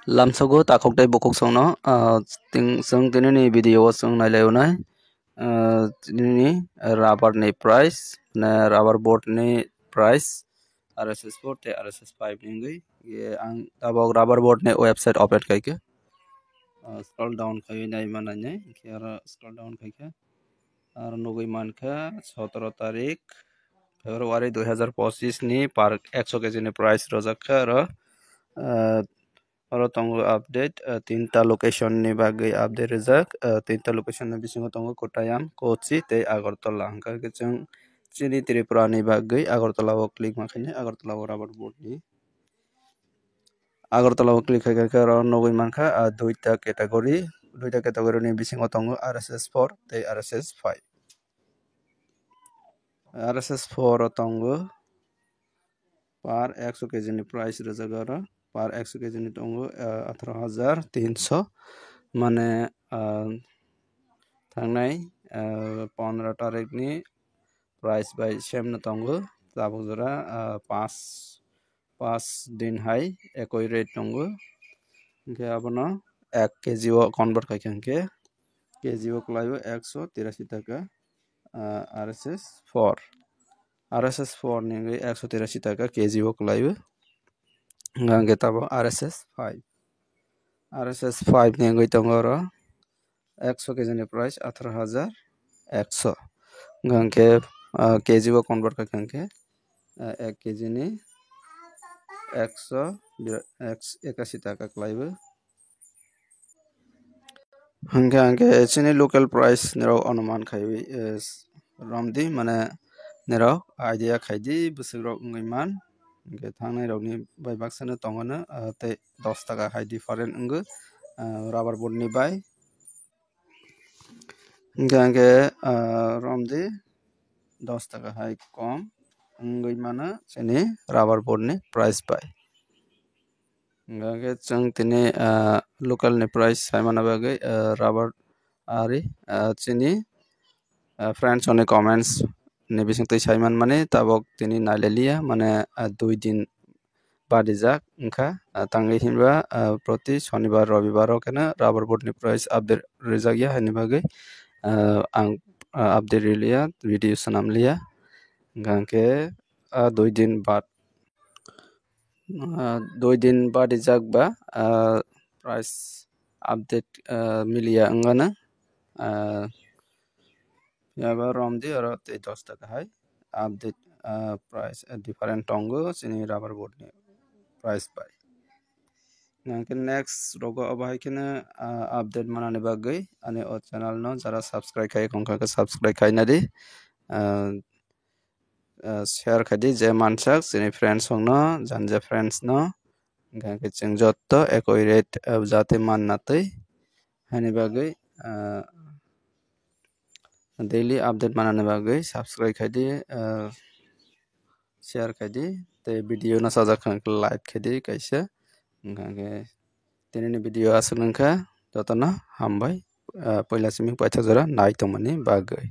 Lamsago takokdai bokok songno song tinini video song nailaiunai tinini rubber ni price na rubber board ni price RSS4 te RSS5 ningui ye ang tabok rubber board ni website open kaike scroll down kai nai manai kera scroll down kaike ar nugui manka 17 tarik Februari 2025 ni par 100 kg ni price rojakka ro aro tongo update tinta location ni bagai update rijak tinta location ni bisingo tongo Kottayam Kochi tei Agartala hingka ke chung chini Tripura ni bagai Agartala o click makhine Agartala o rubber board ni Agartala o click khai ro nogoi mankha duita category ni bisingo tongo RSS4 tei RSS5 RSS4 o tongo par 100 kg ni price rijak par 100 kg ni tongo 18,300 মানে थांनाय 15 तारिख ni price by same na tongo tabuk jora 5 दिन hai ekoi rate tongo hingke abono 1 kg o convert kai hingke kg o klaibo 183 taka RSS4 ni 183 taka kg o klaibo hingke tabo RSS5 ni ngoi tongo ro 100 kg ni price 18,100 hingke kg o convert kai hingke 1 kg ni 181 taka klaibo hingke chini local price nero anuman khaiwi romdi mane nero idea khaidi busuk rok ngoi man hingke thangnai rok ni bai baksana tongona tei 10 taka hai different wngoi rubber board ni bai hingke romdi 10 taka hai kom wngoi mano chini rubber board ni price bai hingke chung tini local ni price saimana bagai rubber ari chini friends oni comments ni bising tui saiman mani tabok tini nailalia mane 2 din badijak wngkha tangwi hinba proti shonibar robibar o keno rubber board ni price update rijakya haini bagui ang update rilia video swnamlia hingke 2 din bad 2 din badijak ba price update milia wngmano yaba romdi aro tei 10 taka hai update price different tongo chini rubber board ni price bai hingke next rogo obo haikeno update manani bagui ani o channel no jara subscribe kai kongkha subscribe kainadi share kaidi je mansak chini friends no janja friends no hingke chung jotto ekoi rate jate manna tui haini bagui daily update manani bagui subscribe kaidi share kaidi tei video no sajak like kaidi kaisa hingke tinini video asuk wngkha jotono hambai poila simi paitha jora nai tongmani bagui।